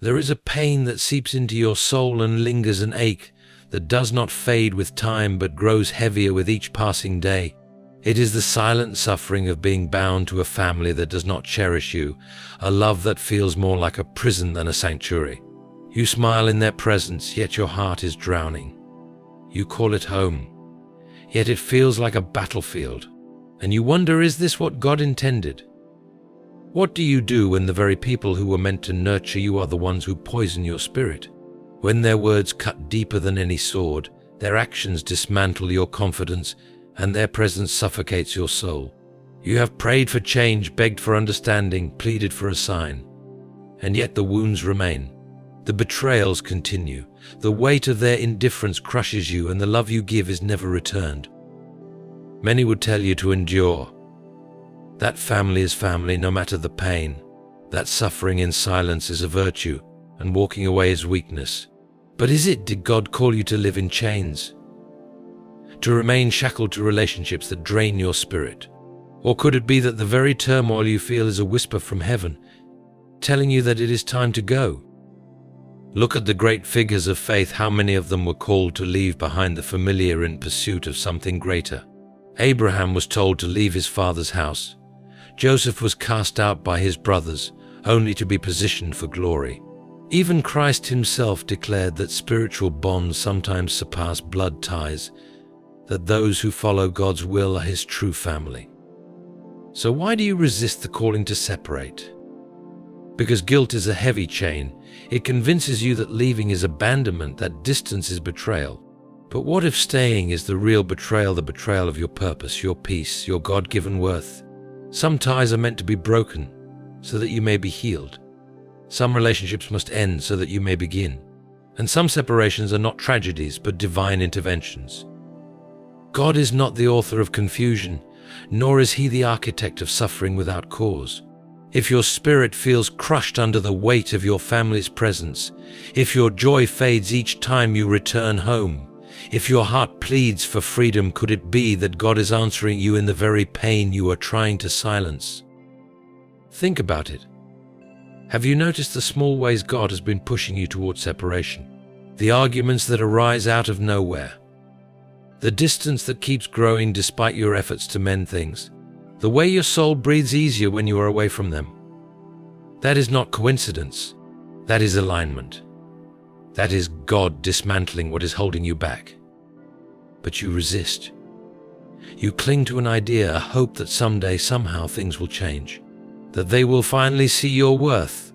There is a pain that seeps into your soul and lingers, an ache that does not fade with time but grows heavier with each passing day. It is the silent suffering of being bound to a family that does not cherish you, a love that feels more like a prison than a sanctuary. You smile in their presence, yet your heart is drowning. You call it home, yet it feels like a battlefield. And you wonder, is this what God intended? What do you do when the very people who were meant to nurture you are the ones who poison your spirit? When their words cut deeper than any sword, their actions dismantle your confidence, and their presence suffocates your soul. You have prayed for change, begged for understanding, pleaded for a sign, and yet the wounds remain. The betrayals continue. The weight of their indifference crushes you, and the love you give is never returned. Many would tell you to endure. That family is family, no matter the pain. That suffering in silence is a virtue, and walking away is weakness. But is it? Did God call you to live in chains? To remain shackled to relationships that drain your spirit? Or could it be that the very turmoil you feel is a whisper from heaven, telling you that it is time to go? Look at the great figures of faith. How many of them were called to leave behind the familiar in pursuit of something greater? Abraham was told to leave his father's house. Joseph was cast out by his brothers, only to be positioned for glory. Even Christ himself declared that spiritual bonds sometimes surpass blood ties, that those who follow God's will are his true family. So why do you resist the calling to separate? Because guilt is a heavy chain. It convinces you that leaving is abandonment, that distance is betrayal. But what if staying is the real betrayal, the betrayal of your purpose, your peace, your God-given worth? Some ties are meant to be broken so that you may be healed. Some relationships must end so that you may begin. And some separations are not tragedies, but divine interventions. God is not the author of confusion, nor is he the architect of suffering without cause. If your spirit feels crushed under the weight of your family's presence, if your joy fades each time you return home, if your heart pleads for freedom, could it be that God is answering you in the very pain you are trying to silence? Think about it. Have you noticed the small ways God has been pushing you toward separation? The arguments that arise out of nowhere. The distance that keeps growing despite your efforts to mend things. The way your soul breathes easier when you are away from them. That is not coincidence. That is alignment. That is God dismantling what is holding you back. But you resist. You cling to an idea, a hope that someday, somehow things will change. That they will finally see your worth.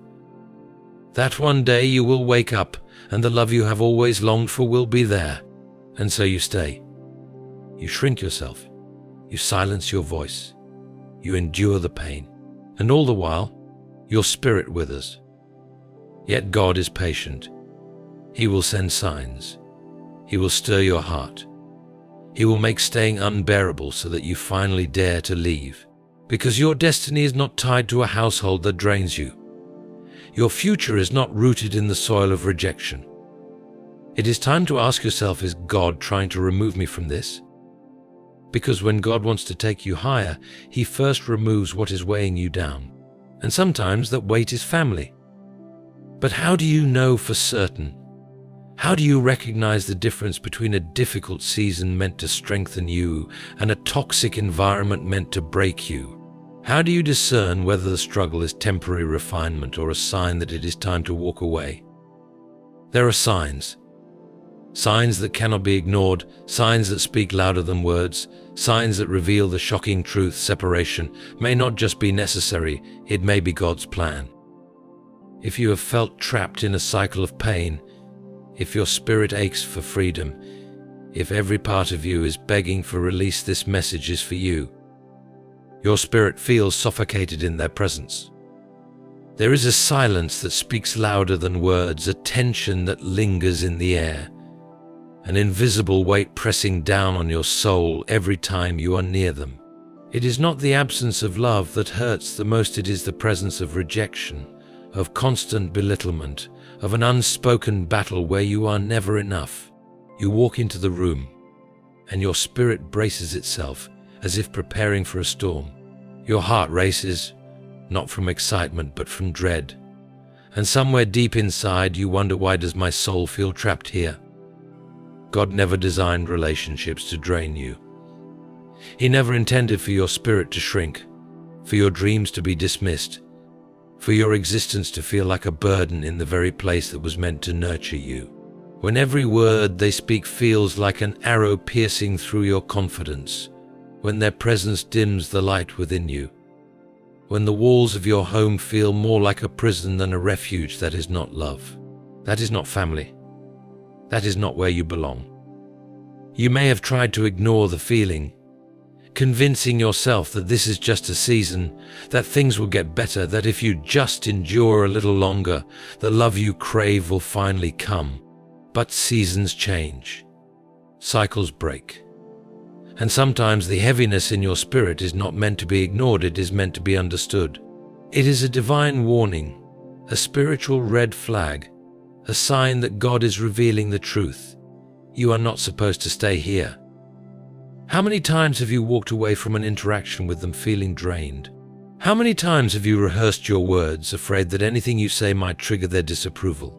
That one day you will wake up and the love you have always longed for will be there. And so you stay. You shrink yourself. You silence your voice. You endure the pain. And all the while, your spirit withers. Yet God is patient. He will send signs. He will stir your heart. He will make staying unbearable so that you finally dare to leave. Because your destiny is not tied to a household that drains you. Your future is not rooted in the soil of rejection. It is time to ask yourself, is God trying to remove me from this? Because when God wants to take you higher, he first removes what is weighing you down. And sometimes that weight is family. But how do you know for certain? How do you recognize the difference between a difficult season meant to strengthen you and a toxic environment meant to break you? How do you discern whether the struggle is temporary refinement or a sign that it is time to walk away? There are signs. Signs that cannot be ignored, signs that speak louder than words, signs that reveal the shocking truth. Separation may not just be necessary, it may be God's plan. If you have felt trapped in a cycle of pain, if your spirit aches for freedom, if every part of you is begging for release, this message is for you. Your spirit feels suffocated in their presence. There is a silence that speaks louder than words, a tension that lingers in the air, an invisible weight pressing down on your soul every time you are near them. It is not the absence of love that hurts the most, it is the presence of rejection, of constant belittlement, of an unspoken battle where you are never enough. You walk into the room, and your spirit braces itself as if preparing for a storm. Your heart races, not from excitement but from dread. And somewhere deep inside, you wonder, why does my soul feel trapped here? God never designed relationships to drain you. He never intended for your spirit to shrink, for your dreams to be dismissed, for your existence to feel like a burden in the very place that was meant to nurture you. When every word they speak feels like an arrow piercing through your confidence, when their presence dims the light within you, when the walls of your home feel more like a prison than a refuge, that is not love. That is not family. That is not where you belong. You may have tried to ignore the feeling, convincing yourself that this is just a season, that things will get better, that if you just endure a little longer, the love you crave will finally come. But seasons change. Cycles break. And sometimes the heaviness in your spirit is not meant to be ignored, it is meant to be understood. It is a divine warning, a spiritual red flag, a sign that God is revealing the truth. You are not supposed to stay here. How many times have you walked away from an interaction with them feeling drained? How many times have you rehearsed your words, afraid that anything you say might trigger their disapproval?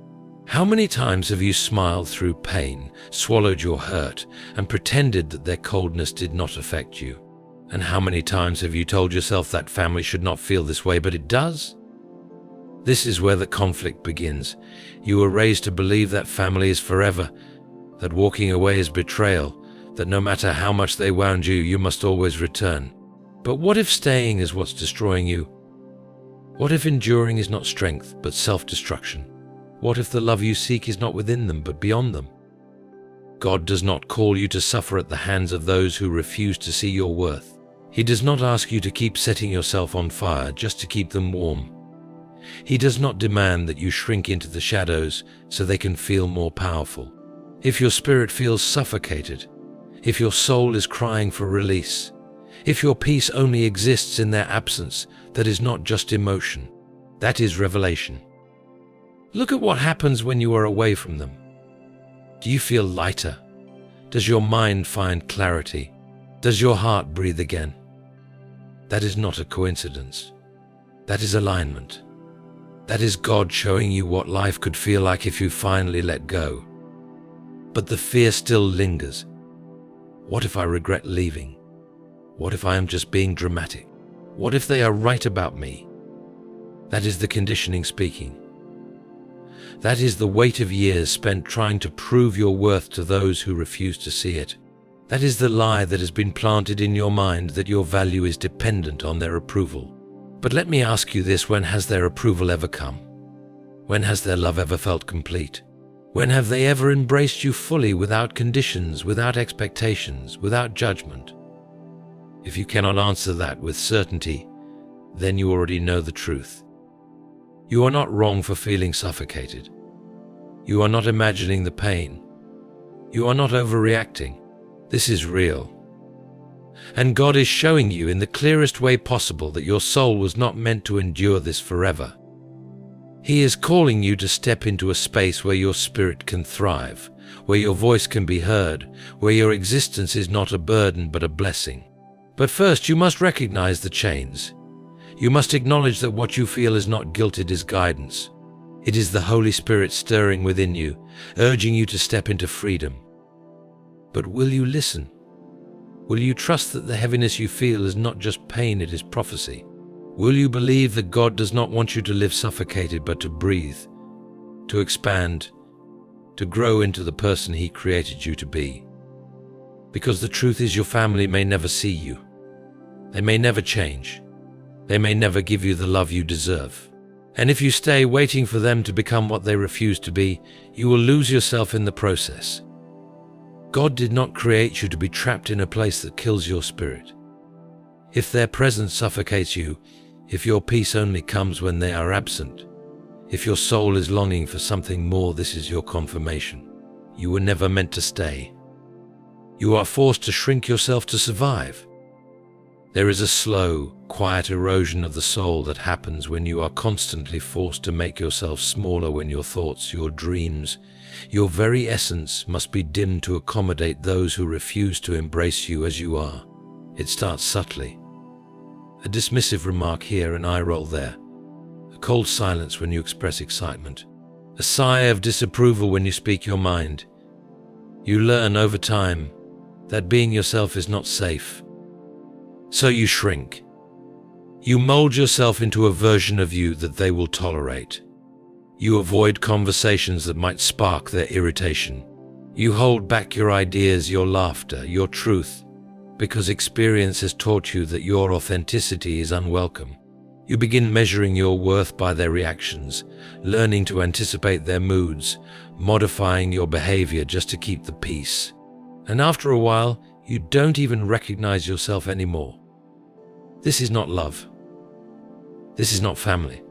How many times have you smiled through pain, swallowed your hurt, and pretended that their coldness did not affect you? And how many times have you told yourself that family should not feel this way, but it does? This is where the conflict begins. You were raised to believe that family is forever, that walking away is betrayal, that no matter how much they wound you, you must always return. But what if staying is what's destroying you? What if enduring is not strength, but self-destruction? What if the love you seek is not within them, but beyond them? God does not call you to suffer at the hands of those who refuse to see your worth. He does not ask you to keep setting yourself on fire just to keep them warm. He does not demand that you shrink into the shadows so they can feel more powerful. If your spirit feels suffocated, if your soul is crying for release, if your peace only exists in their absence, that is not just emotion, that is revelation. Look at what happens when you are away from them. Do you feel lighter? Does your mind find clarity? Does your heart breathe again? That is not a coincidence. That is alignment. That is God showing you what life could feel like if you finally let go. But the fear still lingers. What if I regret leaving? What if I am just being dramatic? What if they are right about me? That is the conditioning speaking. That is the weight of years spent trying to prove your worth to those who refuse to see it. That is the lie that has been planted in your mind, that your value is dependent on their approval. But let me ask you this: when has their approval ever come? When has their love ever felt complete? When have they ever embraced you fully, without conditions, without expectations, without judgment? If you cannot answer that with certainty, then you already know the truth. You are not wrong for feeling suffocated. You are not imagining the pain. You are not overreacting. This is real. And God is showing you in the clearest way possible that your soul was not meant to endure this forever. He is calling you to step into a space where your spirit can thrive, where your voice can be heard, where your existence is not a burden but a blessing. But first, you must recognize the chains. You must acknowledge that what you feel is not guilt, it is guidance. It is the Holy Spirit stirring within you, urging you to step into freedom. But will you listen? Will you trust that the heaviness you feel is not just pain, it is prophecy? Will you believe that God does not want you to live suffocated, but to breathe, to expand, to grow into the person He created you to be? Because the truth is, your family may never see you. They may never change. They may never give you the love you deserve. And if you stay waiting for them to become what they refuse to be, you will lose yourself in the process. God did not create you to be trapped in a place that kills your spirit. If their presence suffocates you, if your peace only comes when they are absent, if your soul is longing for something more, this is your confirmation. You were never meant to stay. You are forced to shrink yourself to survive. There is a slow, quiet erosion of the soul that happens when you are constantly forced to make yourself smaller, when your thoughts, your dreams, your very essence must be dimmed to accommodate those who refuse to embrace you as you are. It starts subtly. A dismissive remark here, an eye roll there. A cold silence when you express excitement, a sigh of disapproval when you speak your mind. You learn over time that being yourself is not safe. So you shrink. You mold yourself into a version of you that they will tolerate. You avoid conversations that might spark their irritation. You hold back your ideas, your laughter, your truth, because experience has taught you that your authenticity is unwelcome. You begin measuring your worth by their reactions, learning to anticipate their moods, modifying your behavior just to keep the peace. And after a while, you don't even recognize yourself anymore. This is not love. This is not family.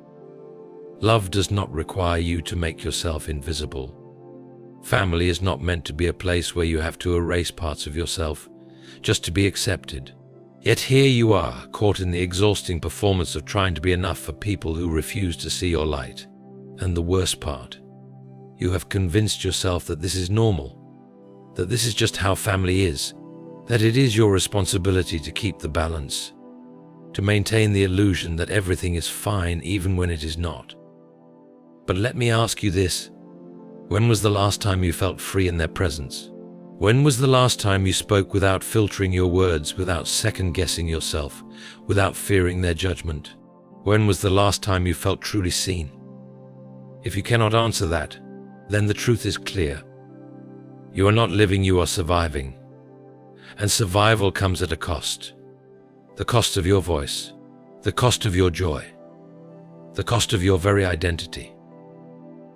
Love does not require you to make yourself invisible. Family is not meant to be a place where you have to erase parts of yourself just to be accepted. Yet here you are, caught in the exhausting performance of trying to be enough for people who refuse to see your light. And the worst part, you have convinced yourself that this is normal, that this is just how family is, that it is your responsibility to keep the balance, to maintain the illusion that everything is fine even when it is not. But let me ask you this: when was the last time you felt free in their presence? When was the last time you spoke without filtering your words, without second-guessing yourself, without fearing their judgment? When was the last time you felt truly seen? If you cannot answer that, then the truth is clear. You are not living, you are surviving. And survival comes at a cost. The cost of your voice, the cost of your joy, the cost of your very identity.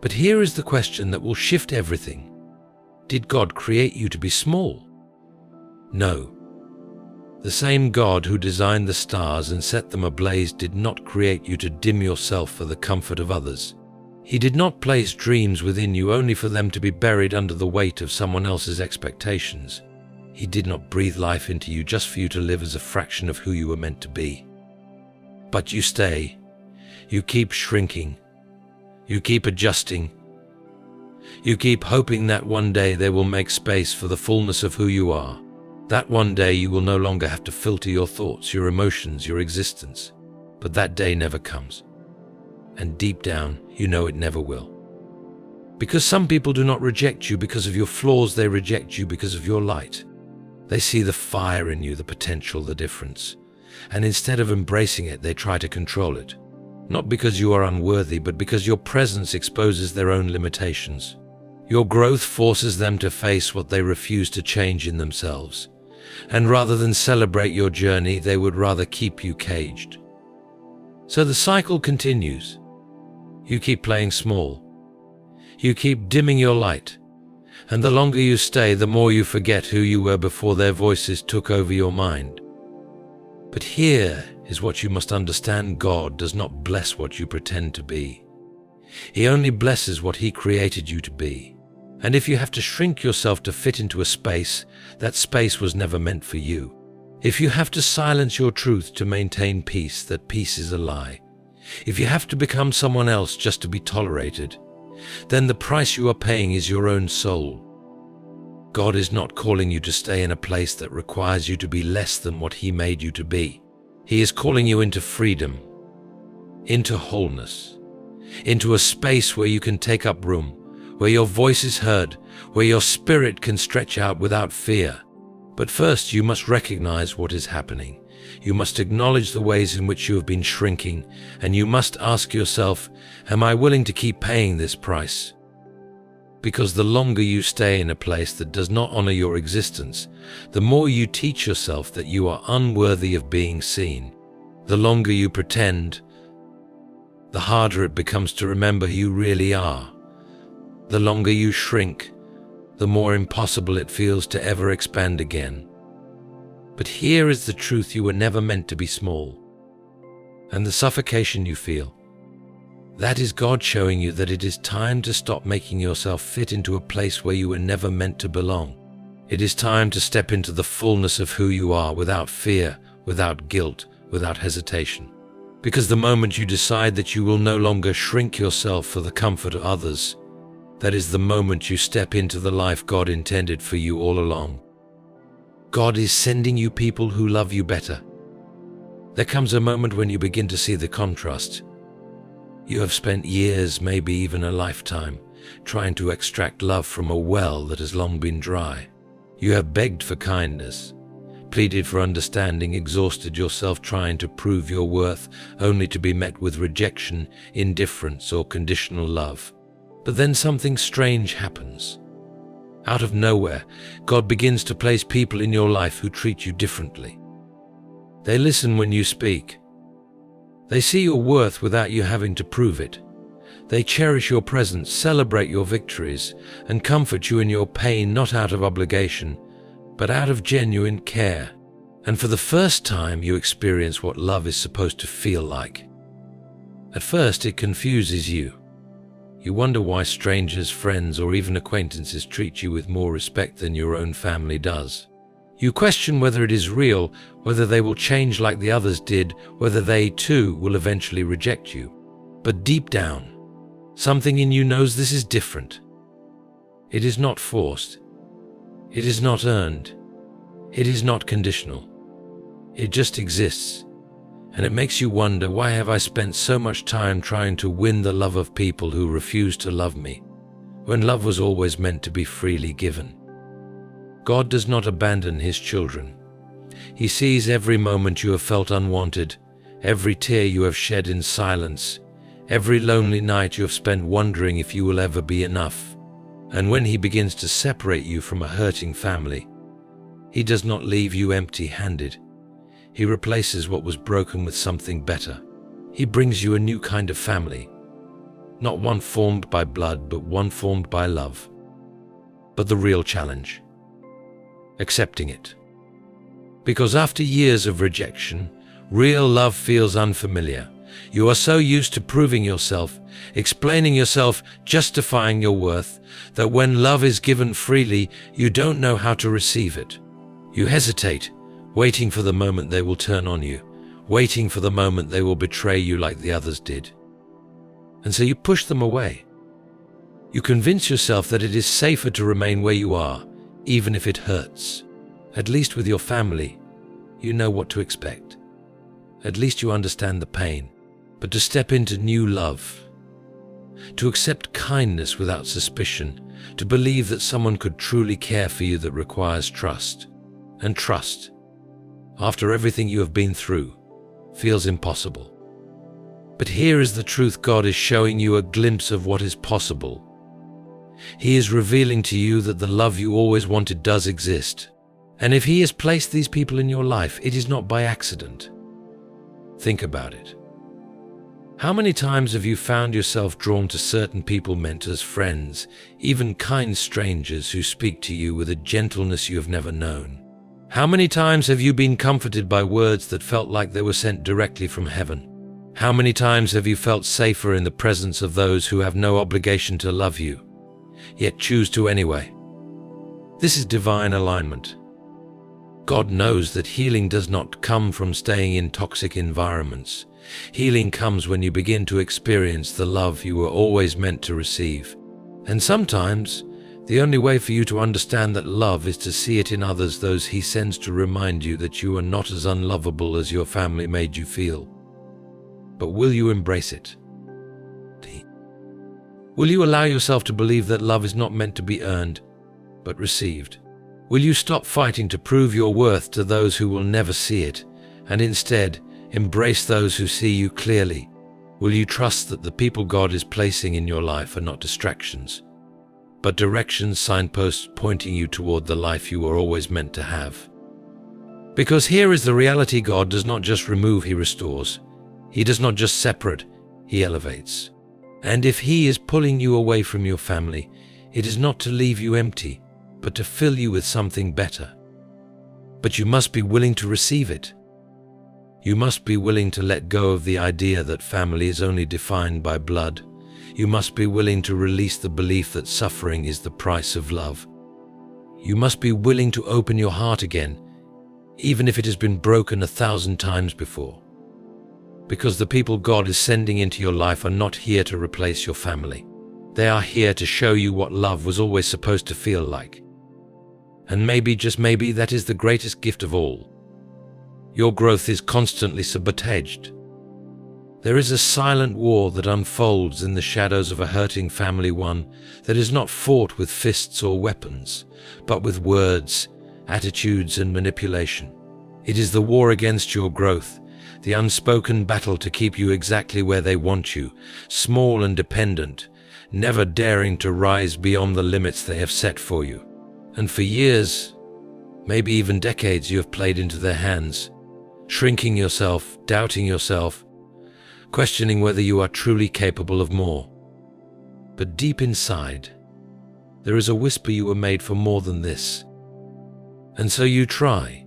But here is the question that will shift everything. Did God create you to be small? No. The same God who designed the stars and set them ablaze did not create you to dim yourself for the comfort of others. He did not place dreams within you only for them to be buried under the weight of someone else's expectations. He did not breathe life into you just for you to live as a fraction of who you were meant to be. But you stay. You keep shrinking. You keep adjusting. You keep hoping that one day they will make space for the fullness of who you are. That one day you will no longer have to filter your thoughts, your emotions, your existence. But that day never comes. And deep down, you know it never will. Because some people do not reject you because of your flaws, they reject you because of your light. They see the fire in you, the potential, the difference. And instead of embracing it, they try to control it. Not because you are unworthy, but because your presence exposes their own limitations. Your growth forces them to face what they refuse to change in themselves. And rather than celebrate your journey, they would rather keep you caged. So the cycle continues. You keep playing small. You keep dimming your light. And the longer you stay, the more you forget who you were before their voices took over your mind. But here is what you must understand: God does not bless what you pretend to be. He only blesses what He created you to be. And if you have to shrink yourself to fit into a space, that space was never meant for you. If you have to silence your truth to maintain peace, that peace is a lie. If you have to become someone else just to be tolerated, then the price you are paying is your own soul. God is not calling you to stay in a place that requires you to be less than what He made you to be. He is calling you into freedom, into wholeness, into a space where you can take up room, where your voice is heard, where your spirit can stretch out without fear. But first, you must recognize what is happening. You must acknowledge the ways in which you have been shrinking, and you must ask yourself, am I willing to keep paying this price? Because the longer you stay in a place that does not honor your existence, the more you teach yourself that you are unworthy of being seen. The longer you pretend, the harder it becomes to remember who you really are. The longer you shrink, the more impossible it feels to ever expand again. But here is the truth: you were never meant to be small. And the suffocation you feel, that is God showing you that it is time to stop making yourself fit into a place where you were never meant to belong. It is time to step into the fullness of who you are without fear, without guilt, without hesitation. Because the moment you decide that you will no longer shrink yourself for the comfort of others, that is the moment you step into the life God intended for you all along. God is sending you people who love you better. There comes a moment when you begin to see the contrast. You have spent years, maybe even a lifetime, trying to extract love from a well that has long been dry. You have begged for kindness, pleaded for understanding, exhausted yourself trying to prove your worth, only to be met with rejection, indifference, or conditional love. But then something strange happens. Out of nowhere, God begins to place people in your life who treat you differently. They listen when you speak. They see your worth without you having to prove it. They cherish your presence, celebrate your victories, and comfort you in your pain, not out of obligation, but out of genuine care. And for the first time, you experience what love is supposed to feel like. At first, it confuses you. You wonder why strangers, friends, or even acquaintances treat you with more respect than your own family does. You question whether it is real, whether they will change like the others did, whether they too will eventually reject you. But deep down, something in you knows this is different. It is not forced. It is not earned. It is not conditional. It just exists. And it makes you wonder, why have I spent so much time trying to win the love of people who refuse to love me, when love was always meant to be freely given? God does not abandon His children. He sees every moment you have felt unwanted, every tear you have shed in silence, every lonely night you have spent wondering if you will ever be enough. And when He begins to separate you from a hurting family, He does not leave you empty-handed. He replaces what was broken with something better. He brings you a new kind of family, not one formed by blood, but one formed by love. But the real challenge: accepting it. Because after years of rejection, real love feels unfamiliar. You are so used to proving yourself, explaining yourself, justifying your worth, that when love is given freely, you don't know how to receive it. You hesitate, waiting for the moment they will turn on you, waiting for the moment they will betray you like the others did. And so you push them away. You convince yourself that it is safer to remain where you are, even if it hurts. At least with your family, you know what to expect. At least you understand the pain. But to step into new love, to accept kindness without suspicion, to believe that someone could truly care for you, that requires trust. And trust, after everything you have been through, feels impossible. But here is the truth: God is showing you a glimpse of what is possible. He is revealing to you that the love you always wanted does exist. And if He has placed these people in your life, it is not by accident. Think about it. How many times have you found yourself drawn to certain people, mentors, friends, even kind strangers who speak to you with a gentleness you have never known? How many times have you been comforted by words that felt like they were sent directly from heaven? How many times have you felt safer in the presence of those who have no obligation to love you, yet choose to anyway? This is divine alignment. God knows that healing does not come from staying in toxic environments. Healing comes when you begin to experience the love you were always meant to receive. And sometimes, the only way for you to understand that love is to see it in others, those He sends to remind you that you are not as unlovable as your family made you feel. But will you embrace it? Will you allow yourself to believe that love is not meant to be earned, but received? Will you stop fighting to prove your worth to those who will never see it, and instead embrace those who see you clearly? Will you trust that the people God is placing in your life are not distractions, but directions, signposts pointing you toward the life you were always meant to have? Because here is the reality: God does not just remove, He restores. He does not just separate, He elevates. And if He is pulling you away from your family, it is not to leave you empty, but to fill you with something better. But you must be willing to receive it. You must be willing to let go of the idea that family is only defined by blood. You must be willing to release the belief that suffering is the price of love. You must be willing to open your heart again, even if it has been broken 1,000 times before. Because the people God is sending into your life are not here to replace your family. They are here to show you what love was always supposed to feel like. And maybe, just maybe, that is the greatest gift of all. Your growth is constantly sabotaged. There is a silent war that unfolds in the shadows of a hurting family, one that is not fought with fists or weapons, but with words, attitudes, and manipulation. It is the war against your growth, the unspoken battle to keep you exactly where they want you, small and dependent, never daring to rise beyond the limits they have set for you. And for years, maybe even decades, you have played into their hands, shrinking yourself, doubting yourself, questioning whether you are truly capable of more. But deep inside, there is a whisper you were made for more than this. And so you try.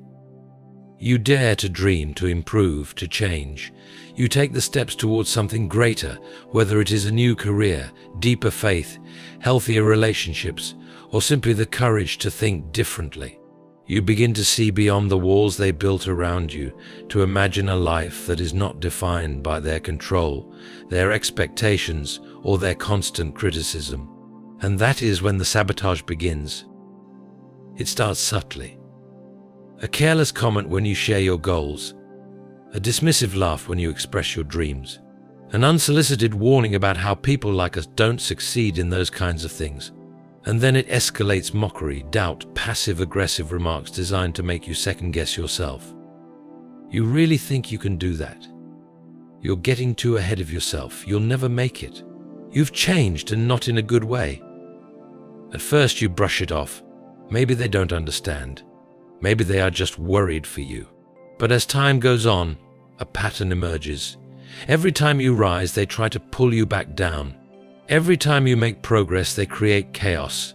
You dare to dream, to improve, to change. You take the steps towards something greater, whether it is a new career, deeper faith, healthier relationships, or simply the courage to think differently. You begin to see beyond the walls they built around you, to imagine a life that is not defined by their control, their expectations, or their constant criticism. And that is when the sabotage begins. It starts subtly. A careless comment when you share your goals, a dismissive laugh when you express your dreams, an unsolicited warning about how people like us don't succeed in those kinds of things. And then it escalates: mockery, doubt, passive-aggressive remarks designed to make you second-guess yourself. You really think you can do that? You're getting too ahead of yourself. You'll never make it. You've changed, and not in a good way. At first you brush it off. Maybe they don't understand. Maybe they are just worried for you. But as time goes on, a pattern emerges. Every time you rise, they try to pull you back down. Every time you make progress, they create chaos.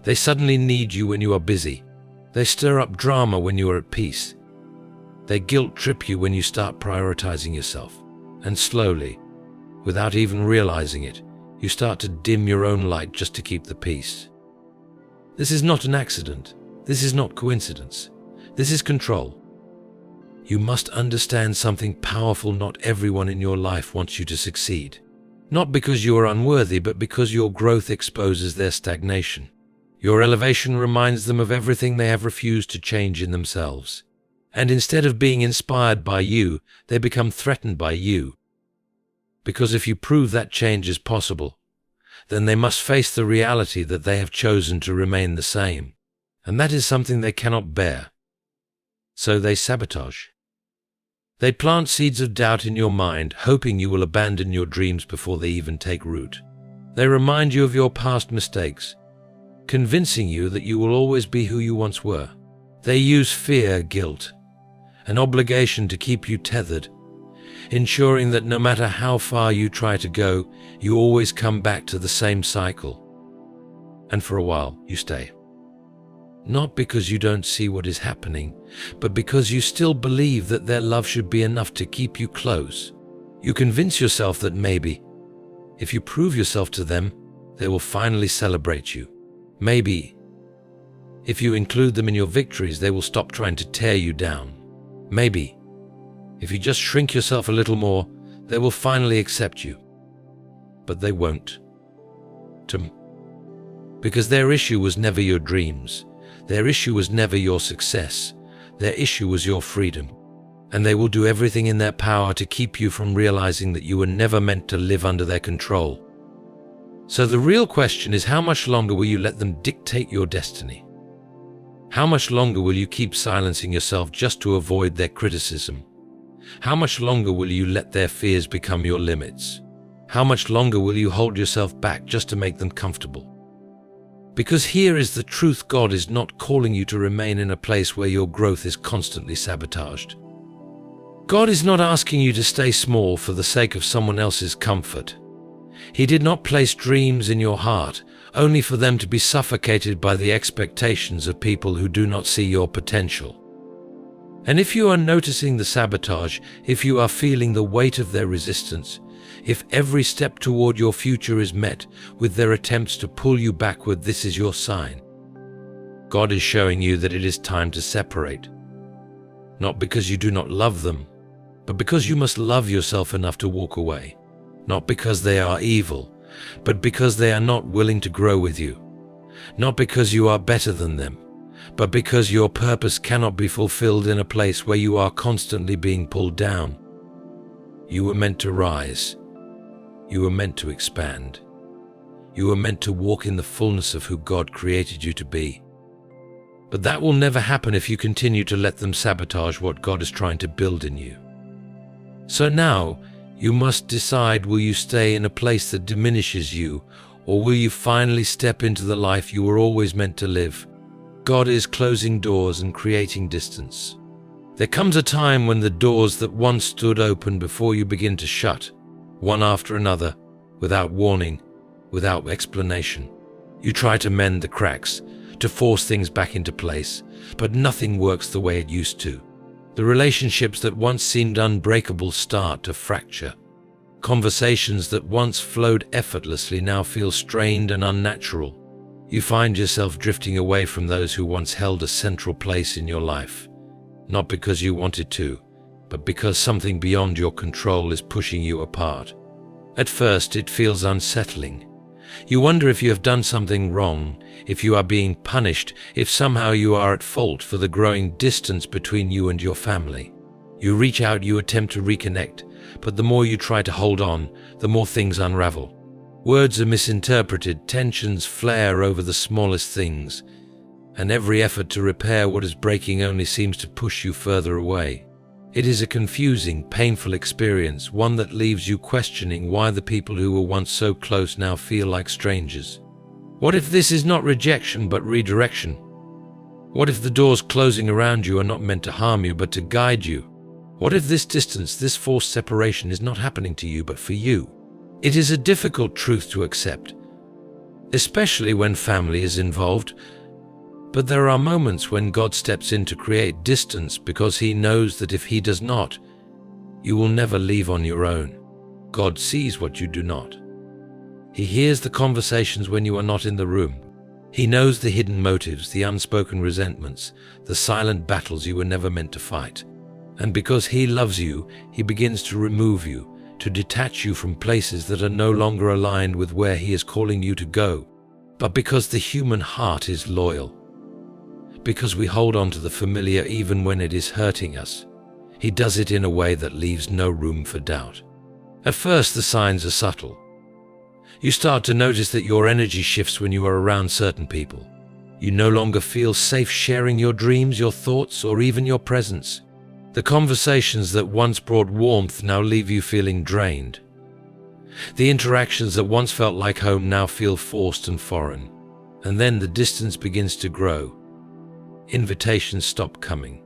They suddenly need you when you are busy. They stir up drama when you are at peace. They guilt-trip you when you start prioritizing yourself. And slowly, without even realizing it, you start to dim your own light just to keep the peace. This is not an accident. This is not coincidence. This is control. You must understand something powerful: not everyone in your life wants you to succeed. Not because you are unworthy, but because your growth exposes their stagnation. Your elevation reminds them of everything they have refused to change in themselves. And instead of being inspired by you, they become threatened by you. Because if you prove that change is possible, then they must face the reality that they have chosen to remain the same. And that is something they cannot bear. So they sabotage. They plant seeds of doubt in your mind, hoping you will abandon your dreams before they even take root. They remind you of your past mistakes, convincing you that you will always be who you once were. They use fear, guilt, an obligation to keep you tethered, ensuring that no matter how far you try to go, you always come back to the same cycle. And for a while, you stay. Not because you don't see what is happening, but because you still believe that their love should be enough to keep you close. You convince yourself that maybe, if you prove yourself to them, they will finally celebrate you. Maybe, if you include them in your victories, they will stop trying to tear you down. Maybe, if you just shrink yourself a little more, they will finally accept you. But they won't. Because their issue was never your dreams. Their issue was never your success. Their issue was your freedom. And they will do everything in their power to keep you from realizing that you were never meant to live under their control. So the real question is, how much longer will you let them dictate your destiny? How much longer will you keep silencing yourself just to avoid their criticism? How much longer will you let their fears become your limits? How much longer will you hold yourself back just to make them comfortable? Because here is the truth: God is not calling you to remain in a place where your growth is constantly sabotaged. God is not asking you to stay small for the sake of someone else's comfort. He did not place dreams in your heart only for them to be suffocated by the expectations of people who do not see your potential. And if you are noticing the sabotage, if you are feeling the weight of their resistance, if every step toward your future is met with their attempts to pull you backward, this is your sign. God is showing you that it is time to separate. Not because you do not love them, but because you must love yourself enough to walk away. Not because they are evil, but because they are not willing to grow with you. Not because you are better than them, but because your purpose cannot be fulfilled in a place where you are constantly being pulled down. You were meant to rise. You were meant to expand. You were meant to walk in the fullness of who God created you to be. But that will never happen if you continue to let them sabotage what God is trying to build in you. So now, you must decide, will you stay in a place that diminishes you, or will you finally step into the life you were always meant to live? God is closing doors and creating distance. There comes a time when the doors that once stood open before you begin to shut, one after another, without warning, without explanation. You try to mend the cracks, to force things back into place, but nothing works the way it used to. The relationships that once seemed unbreakable start to fracture. Conversations that once flowed effortlessly now feel strained and unnatural. You find yourself drifting away from those who once held a central place in your life, not because you wanted to, but because something beyond your control is pushing you apart. At first, it feels unsettling. You wonder if you have done something wrong, if you are being punished, if somehow you are at fault for the growing distance between you and your family. You reach out, you attempt to reconnect, but the more you try to hold on, the more things unravel. Words are misinterpreted, tensions flare over the smallest things, and every effort to repair what is breaking only seems to push you further away. It is a confusing, painful experience, one that leaves you questioning why the people who were once so close now feel like strangers. What if this is not rejection but redirection? What if the doors closing around you are not meant to harm you but to guide you? What if this distance, this forced separation is not happening to you but for you? It is a difficult truth to accept, especially when family is involved. But there are moments when God steps in to create distance because He knows that if He does not, you will never leave on your own. God sees what you do not. He hears the conversations when you are not in the room. He knows the hidden motives, the unspoken resentments, the silent battles you were never meant to fight. And because He loves you, He begins to remove you, to detach you from places that are no longer aligned with where He is calling you to go. But because the human heart is loyal, because we hold on to the familiar even when it is hurting us, He does it in a way that leaves no room for doubt. At first, the signs are subtle. You start to notice that your energy shifts when you are around certain people. You no longer feel safe sharing your dreams, your thoughts, or even your presence. The conversations that once brought warmth now leave you feeling drained. The interactions that once felt like home now feel forced and foreign. And then the distance begins to grow. Invitations stop coming.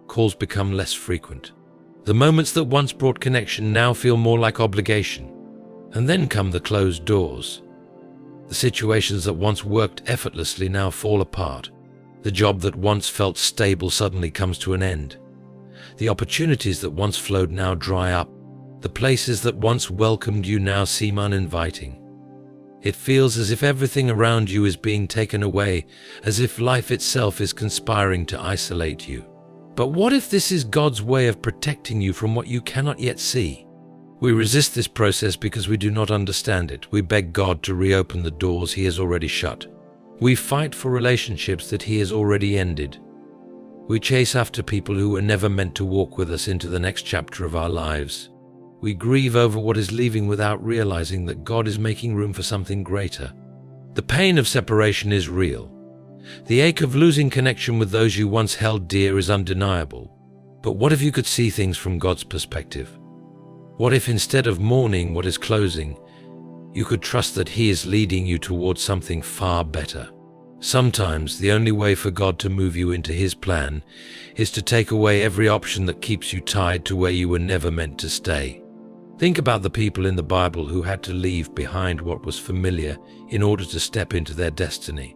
Calls become less frequent. The moments that once brought connection now feel more like obligation. And then come the closed doors. The situations that once worked effortlessly now fall apart. The job that once felt stable suddenly comes to an end. The opportunities that once flowed now dry up. The places that once welcomed you now seem uninviting. It feels as if everything around you is being taken away, as if life itself is conspiring to isolate you. But what if this is God's way of protecting you from what you cannot yet see? We resist this process because we do not understand it. We beg God to reopen the doors He has already shut. We fight for relationships that He has already ended. We chase after people who were never meant to walk with us into the next chapter of our lives. We grieve over what is leaving without realizing that God is making room for something greater. The pain of separation is real. The ache of losing connection with those you once held dear is undeniable. But what if you could see things from God's perspective? What if instead of mourning what is closing, you could trust that He is leading you towards something far better? Sometimes the only way for God to move you into His plan is to take away every option that keeps you tied to where you were never meant to stay. Think about the people in the Bible who had to leave behind what was familiar in order to step into their destiny.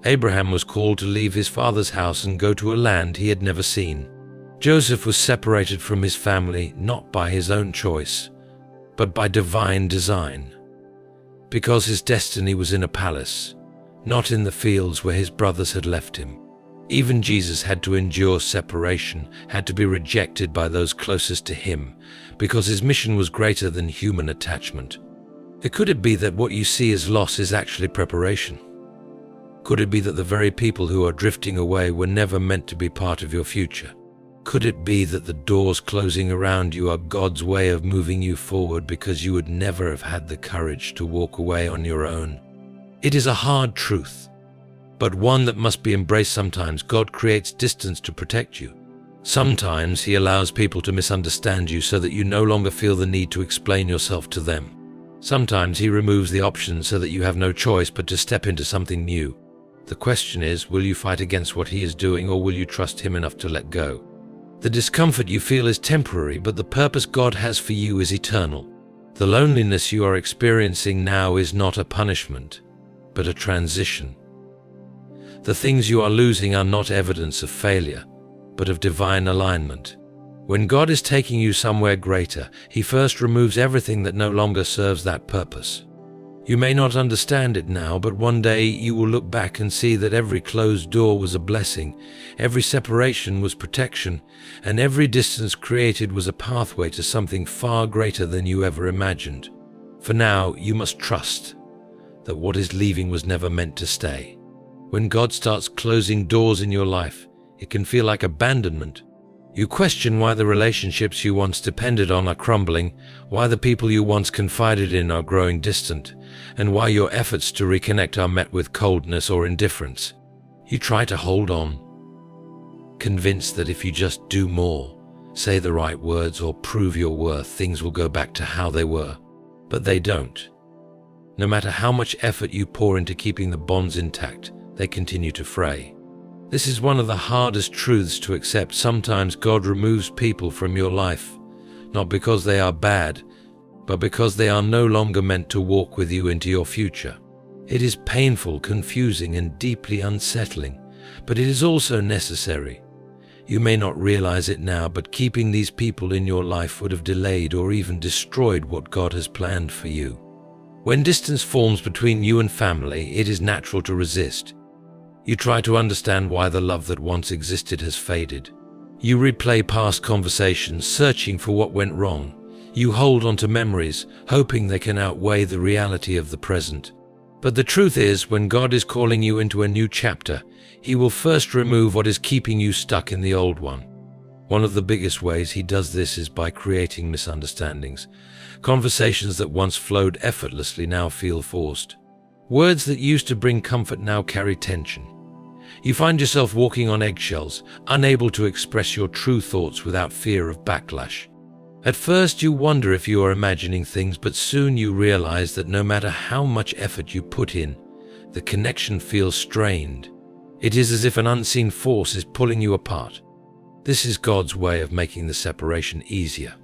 Abraham was called to leave his father's house and go to a land he had never seen. Joseph was separated from his family not by his own choice, but by divine design, because his destiny was in a palace, not in the fields where his brothers had left him. Even Jesus had to endure separation, had to be rejected by those closest to Him, because His mission was greater than human attachment. Could it be that what you see as loss is actually preparation? Could it be that the very people who are drifting away were never meant to be part of your future? Could it be that the doors closing around you are God's way of moving you forward because you would never have had the courage to walk away on your own? It is a hard truth, but one that must be embraced. Sometimes God creates distance to protect you. Sometimes He allows people to misunderstand you so that you no longer feel the need to explain yourself to them. Sometimes He removes the options so that you have no choice but to step into something new. The question is, will you fight against what He is doing, or will you trust Him enough to let go? The discomfort you feel is temporary, but the purpose God has for you is eternal. The loneliness you are experiencing now is not a punishment, but a transition. The things you are losing are not evidence of failure, but of divine alignment. When God is taking you somewhere greater, He first removes everything that no longer serves that purpose. You may not understand it now, but one day you will look back and see that every closed door was a blessing, every separation was protection, and every distance created was a pathway to something far greater than you ever imagined. For now, you must trust that what is leaving was never meant to stay. When God starts closing doors in your life, it can feel like abandonment. You question why the relationships you once depended on are crumbling, why the people you once confided in are growing distant, and why your efforts to reconnect are met with coldness or indifference. You try to hold on, convinced that if you just do more, say the right words, or prove your worth, things will go back to how they were. But they don't. No matter how much effort you pour into keeping the bonds intact, they continue to fray. This is one of the hardest truths to accept. Sometimes God removes people from your life, not because they are bad, but because they are no longer meant to walk with you into your future. It is painful, confusing, and deeply unsettling, but it is also necessary. You may not realize it now, but keeping these people in your life would have delayed or even destroyed what God has planned for you. When distance forms between you and family, it is natural to resist. You try to understand why the love that once existed has faded. You replay past conversations, searching for what went wrong. You hold on to memories, hoping they can outweigh the reality of the present. But the truth is, when God is calling you into a new chapter, He will first remove what is keeping you stuck in the old one. One of the biggest ways He does this is by creating misunderstandings. Conversations that once flowed effortlessly now feel forced. Words that used to bring comfort now carry tension. You find yourself walking on eggshells, unable to express your true thoughts without fear of backlash. At first you wonder if you are imagining things, but soon you realize that no matter how much effort you put in, the connection feels strained. It is as if an unseen force is pulling you apart. This is God's way of making the separation easier.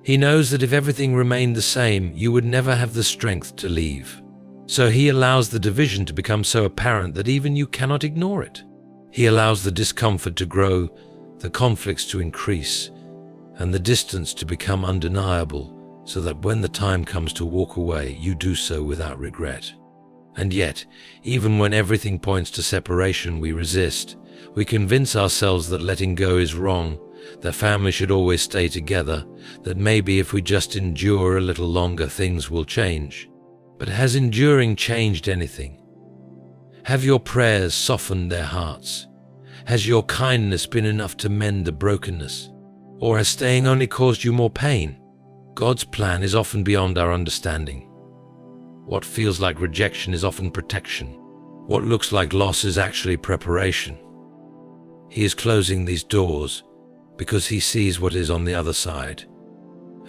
He knows that if everything remained the same, you would never have the strength to leave. So He allows the division to become so apparent that even you cannot ignore it. He allows the discomfort to grow, the conflicts to increase, and the distance to become undeniable, so that when the time comes to walk away, you do so without regret. And yet, even when everything points to separation, we resist. We convince ourselves that letting go is wrong, that family should always stay together, that maybe if we just endure a little longer, things will change. But has enduring changed anything? Have your prayers softened their hearts? Has your kindness been enough to mend the brokenness? Or has staying only caused you more pain? God's plan is often beyond our understanding. What feels like rejection is often protection. What looks like loss is actually preparation. He is closing these doors because He sees what is on the other side.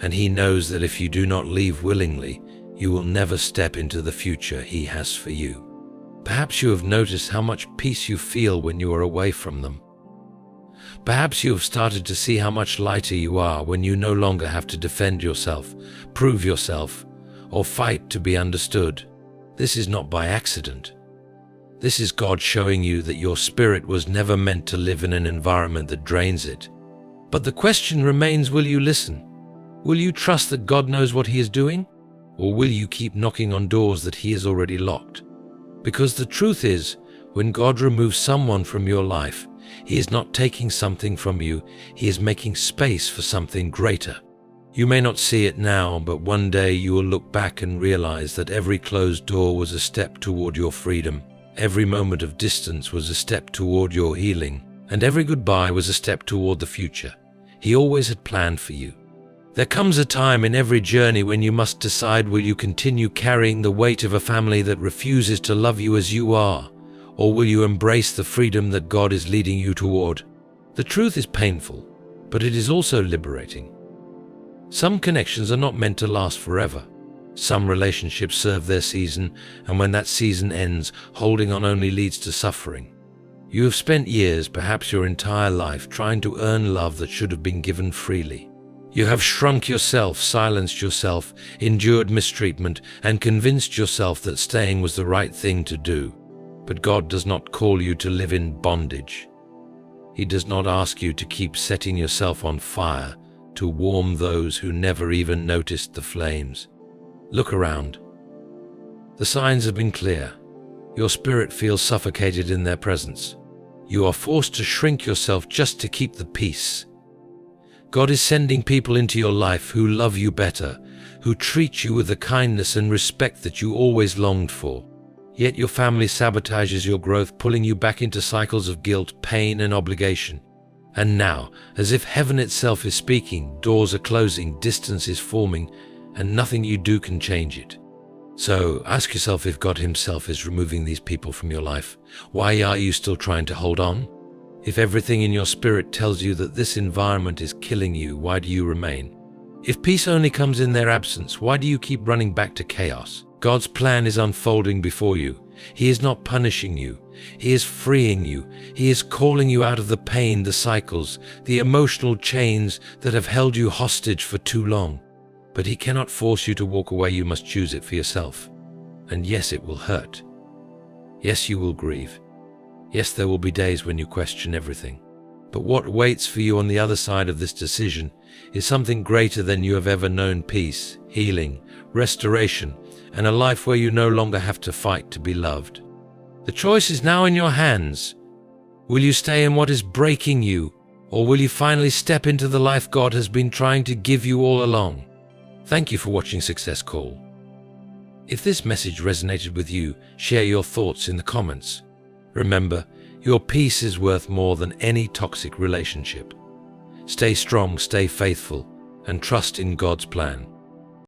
And He knows that if you do not leave willingly, you will never step into the future He has for you. Perhaps you have noticed how much peace you feel when you are away from them. Perhaps you have started to see how much lighter you are when you no longer have to defend yourself, prove yourself, or fight to be understood. This is not by accident. This is God showing you that your spirit was never meant to live in an environment that drains it. But the question remains, will you listen? Will you trust that God knows what He is doing? Or will you keep knocking on doors that He has already locked? Because the truth is, when God removes someone from your life, He is not taking something from you, He is making space for something greater. You may not see it now, but one day you will look back and realize that every closed door was a step toward your freedom. Every moment of distance was a step toward your healing. And every goodbye was a step toward the future He always had planned for you. There comes a time in every journey when you must decide, will you continue carrying the weight of a family that refuses to love you as you are, or will you embrace the freedom that God is leading you toward? The truth is painful, but it is also liberating. Some connections are not meant to last forever. Some relationships serve their season, and when that season ends, holding on only leads to suffering. You have spent years, perhaps your entire life, trying to earn love that should have been given freely. You have shrunk yourself, silenced yourself, endured mistreatment, and convinced yourself that staying was the right thing to do. But God does not call you to live in bondage. He does not ask you to keep setting yourself on fire to warm those who never even noticed the flames. Look around. The signs have been clear. Your spirit feels suffocated in their presence. You are forced to shrink yourself just to keep the peace. God is sending people into your life who love you better, who treat you with the kindness and respect that you always longed for. Yet your family sabotages your growth, pulling you back into cycles of guilt, pain, and obligation. And now, as if heaven itself is speaking, doors are closing, distance is forming, and nothing you do can change it. So ask yourself, if God Himself is removing these people from your life, why are you still trying to hold on? If everything in your spirit tells you that this environment is killing you, why do you remain? If peace only comes in their absence, why do you keep running back to chaos? God's plan is unfolding before you. He is not punishing you. He is freeing you. He is calling you out of the pain, the cycles, the emotional chains that have held you hostage for too long. But He cannot force you to walk away. You must choose it for yourself. And yes, it will hurt. Yes, you will grieve. Yes, there will be days when you question everything. But what waits for you on the other side of this decision is something greater than you have ever known: peace, healing, restoration, and a life where you no longer have to fight to be loved. The choice is now in your hands. Will you stay in what is breaking you, or will you finally step into the life God has been trying to give you all along? Thank you for watching Success Call. If this message resonated with you, share your thoughts in the comments. Remember, your peace is worth more than any toxic relationship. Stay strong, stay faithful, and trust in God's plan.